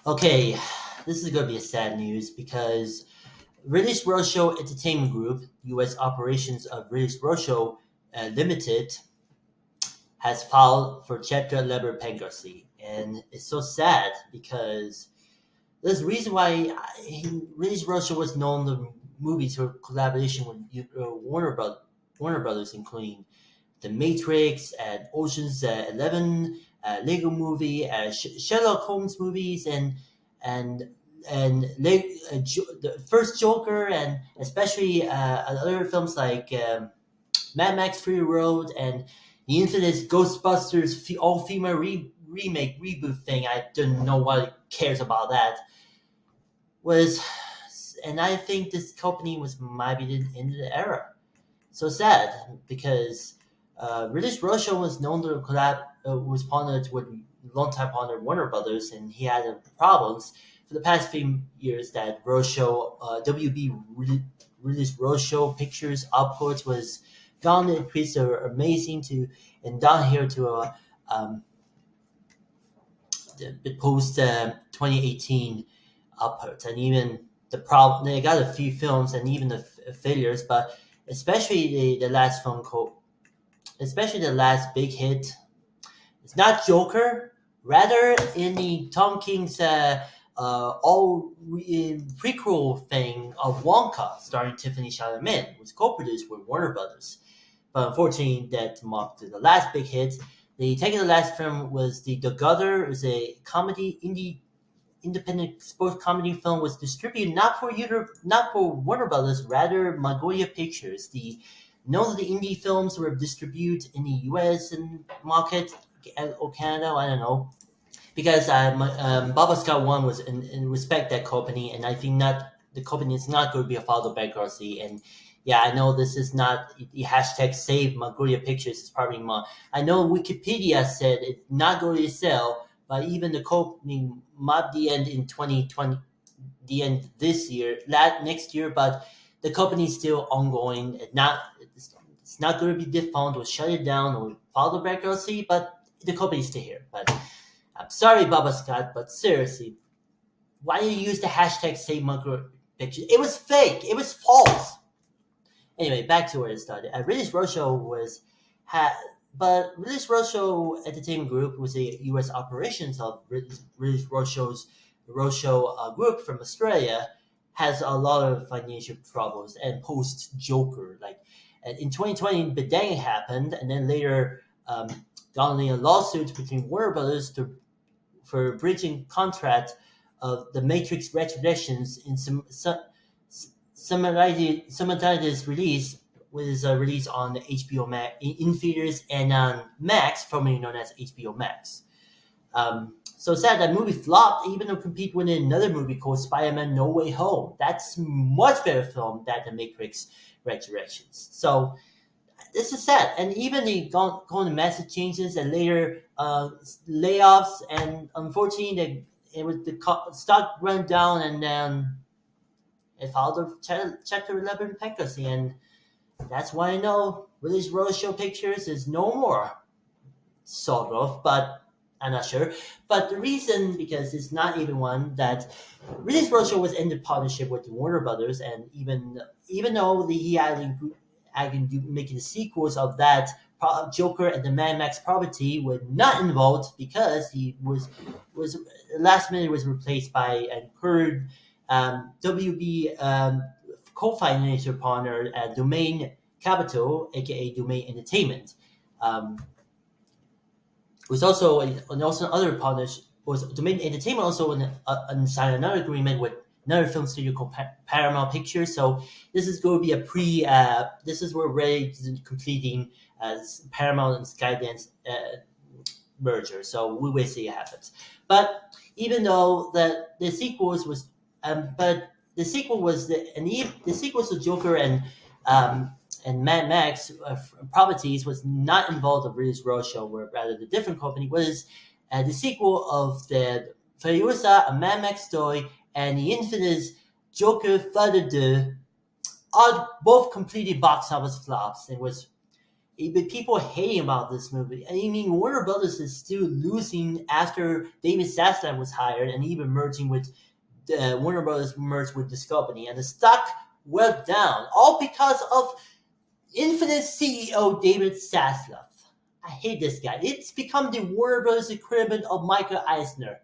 Okay, this is going to be a sad news because British Roadshow Entertainment Group, U.S. operations of British Roadshow Limited, has filed for Chapter 11 bankruptcy, and it's so sad because there's a reason why British Roadshow was known the movies for collaboration with Warner Brothers, including The Matrix and Ocean's 11, Lego Movie, Sherlock Holmes movies, and the first Joker, and especially other films like Mad Max Fury Road and the infamous Ghostbusters all female remake reboot thing. I don't know what cares about that. Was and I think this company was might be the end of the era. So sad because British Roadshow was known to was partnered with longtime partner Warner Brothers, and he had problems for the past few years that Roadshow WB British Roadshow Pictures output was gone. The increased are amazing to and down here to the post 2018 output, and even the problem they got a few films and even the failures, but especially the last film called especially the last big hit. It's not Joker, rather in the Tom King's prequel thing of Wonka, starring Tiffany Chalamet, was co-produced with Warner Brothers. But unfortunately, that marked the last big hit. The taking the last film was the Gutter. It was a comedy independent sports comedy film was distributed not for Warner Brothers, rather Magnolia Pictures. The Know the indie films were distributed in the U.S. and market or Canada. I don't know because Baba Scott One was in respect that company, and I think not the company is not going to be a file of bankruptcy. And yeah, I know this is not the hashtag save Magnolia Pictures is probably more. I know Wikipedia said it's not going to sell, but even the company might the end in 2020, the end this year, next year, but the company is still ongoing. It's not going to be defunct or shut it down or file the bankruptcy, but the company is still here. But I'm sorry, Baba Scott, but seriously, why did you use the hashtag save Magnolia Pictures? It was fake. It was false. Anyway, back to where it started. British Roadshow was had, but British Roadshow Entertainment Group was a U.S. operations of British Roadshow group from Australia has a lot of financial troubles and post Joker and in 2020 Bedang happened, and then later got in a lawsuit between Warner Brothers for breaching contract of the Matrix Resurrections in simultaneous release was released on the HBO Max in theaters and on Max, formerly known as HBO Max. So sad that movie flopped, even though it competed with another movie called Spider-Man: No Way Home. That's much better film than the Matrix Resurrections. So this is sad, and even the going to massive changes and later layoffs, and unfortunately, the stock went down, and then it filed a Chapter 11 bankruptcy, and that's why I know British Roadshow Pictures is no more, sort of, but I'm not sure. But the reason, because it's not even one that British Roadshow was in the partnership with Warner Brothers, and even though he had making the sequels of that Joker and the Mad Max property were not involved because he was last minute was replaced by a current WB co-financial partner at Domain Capital, aka Domain Entertainment. Um, was also and also other partners was Domain Entertainment also signed another agreement with another film studio called Paramount Pictures. So this is going to be a this is where we're ready to completing Paramount and Skydance merger. So we will see what happens. But even though the sequels was, but the sequel was the sequels to Joker and Mad Max properties was not involved in British Roadshow, where rather the different company was the sequel of the Furiosa, a Mad Max story, and the infamous Joker Father 2 are both completely box office flops. But people hating about this movie. I mean, Warner Brothers is still losing after David Zaslav was hired and even merging with Warner Brothers merged with Discovery, and the stock went down, all because of Infinite CEO David Zaslav. I hate this guy. It's become the Warner Brothers equivalent of Michael Eisner.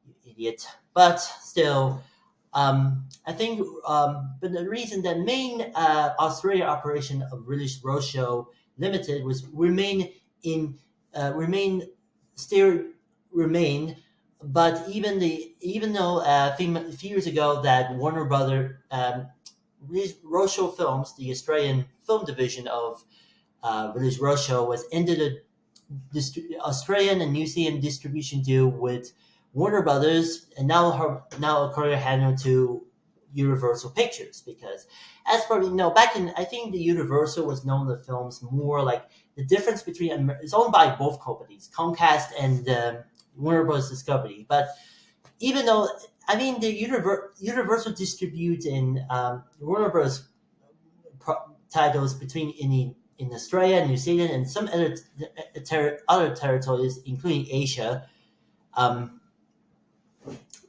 You idiot. But still, I think, but the reason that main Australia operation of British Roadshow Limited was remain still remain, but even though a few years ago that Warner Brother Roadshow Films, the Australian film division of British Roadshow, was ended a Australian and New Zealand distribution deal with Warner Brothers, and now a career handle to Universal Pictures, because as probably know, back in I think the Universal was known the films more like the difference between it's owned by both companies, Comcast and Warner Bros. Discovery. But even though I mean the Universal distributes in Warner Bros. Titles between in Australia, New Zealand, and some other territories, including Asia. Um,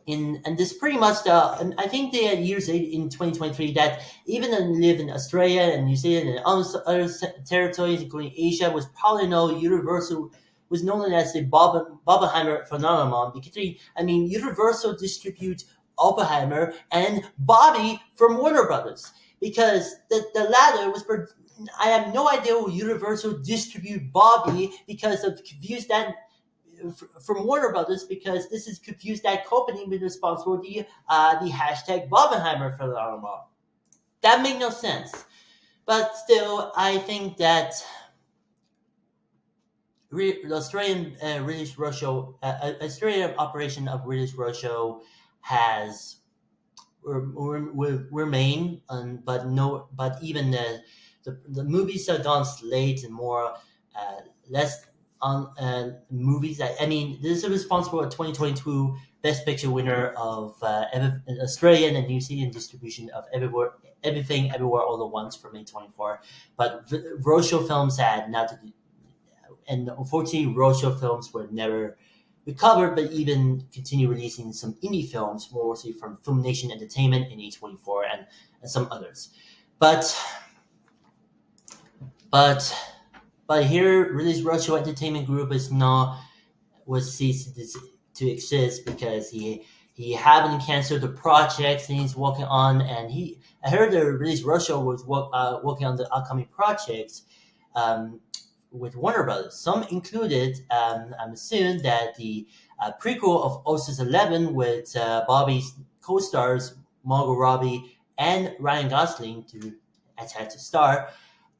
and this pretty much and I think the years in 2023 that even though we live in Australia and New Zealand and other territories, including Asia, was probably known Universal was known as the Barbenheimer phenomenon, because I mean Universal distributes Oppenheimer and Bobby from Warner Brothers, because the latter was. I have no idea who Universal distribute Bobby because of confused that from Warner Brothers, because this is confused that company been responsible for the hashtag Barbenheimer phenomenon. That made no sense. But still, I think that the Australian British Roadshow, Australian operation of British Roadshow has remain, but even the movies have gone slate and more less on movies. I mean, this is responsible for 2022 Best Picture winner of Australian and New Zealand distribution of Everything Everywhere All at Once for May 24. But Roadshow Films had not, and unfortunately, Roadshow Films were never recovered, but even continue releasing some indie films, mostly from Film Nation Entertainment and A24 and some others. But here, Release Roadshow Entertainment Group was ceased to exist because he haven't canceled the projects and he's working on, and I heard the Release Roadshow was working on the upcoming projects. With Warner Brothers. Some included, I'm assuming that the prequel of Ocean's 11 with Bobby's co-stars Margot Robbie and Ryan Gosling to attach to star,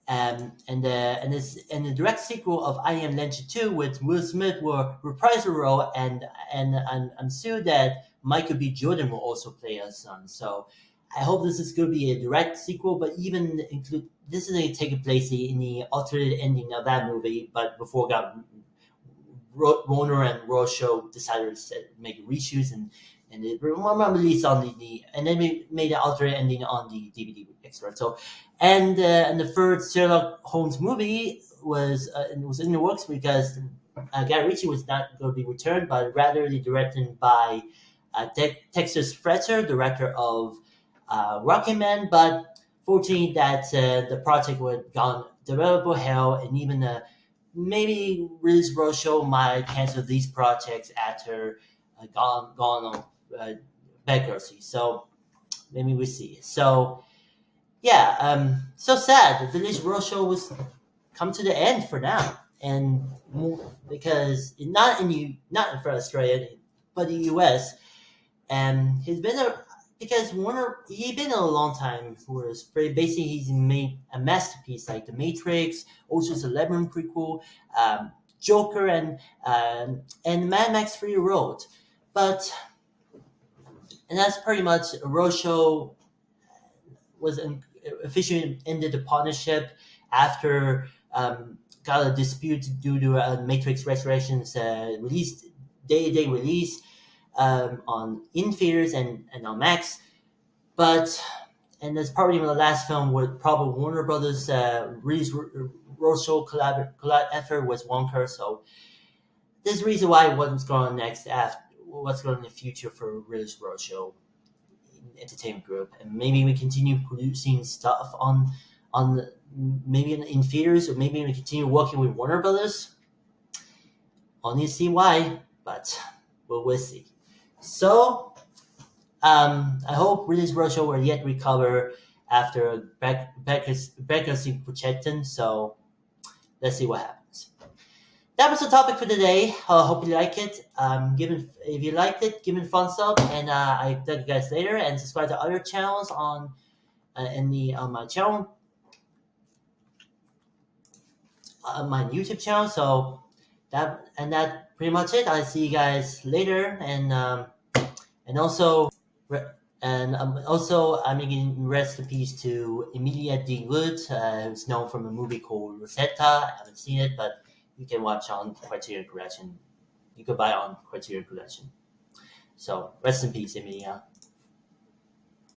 and the direct sequel of I Am Legend 2 with Will Smith will reprise the role, and I'm sure that Michael B. Jordan will also play a son. So I hope this is going to be a direct sequel, but even include this is going to take place in the alternate ending of that movie. But before Warner and Roadshow decided to make reshoots and it released on the and then we made an alternate ending on the DVD extra. So and the third Sherlock Holmes movie was in the works because Guy Ritchie was not going to be returned, but rather the directed by Texas Fletcher, director of Rocket Man, but fortunately that the project would gone developable hell, and even maybe Release Roadshow might cancel these projects after gone on bankruptcy. So maybe we see. So yeah, so sad. The Release Roadshow was come to the end for now, and because not for Australia, but the U.S. and he's been because Warner he's been a long time for us. Basically, he's made a masterpiece like The Matrix, Ocean's 11 prequel, Joker, and Mad Max Fury Road. But and that's pretty much Roadshow was officially ended the partnership after got a dispute due to Matrix Resurrections release day-to-day release on in theaters and on Max, but and that's probably the last film with probably Warner Brothers release Roadshow collab effort with Wonka. So there's a reason why what's going on next after what's going on in the future for Release Roadshow Entertainment Group, and maybe we continue producing stuff on maybe in theaters, or maybe we continue working with Warner Brothers. Only see why, but we'll see. So I hope Release Roadshow will yet recover after bankruptcy projection. So let's see what happens. That was the topic for today. Hope you like it. If you liked it, give it a thumbs up, and I talk to you guys later. And subscribe to other channels on my channel, my YouTube channel. So that pretty much it. I see you guys later, and also I'm making rest in peace to Émilie Dequenne, who's known from a movie called Rosetta. I haven't seen it, but you can watch on Criterion Collection. You can buy on Criterion Collection. So rest in peace, Emilia.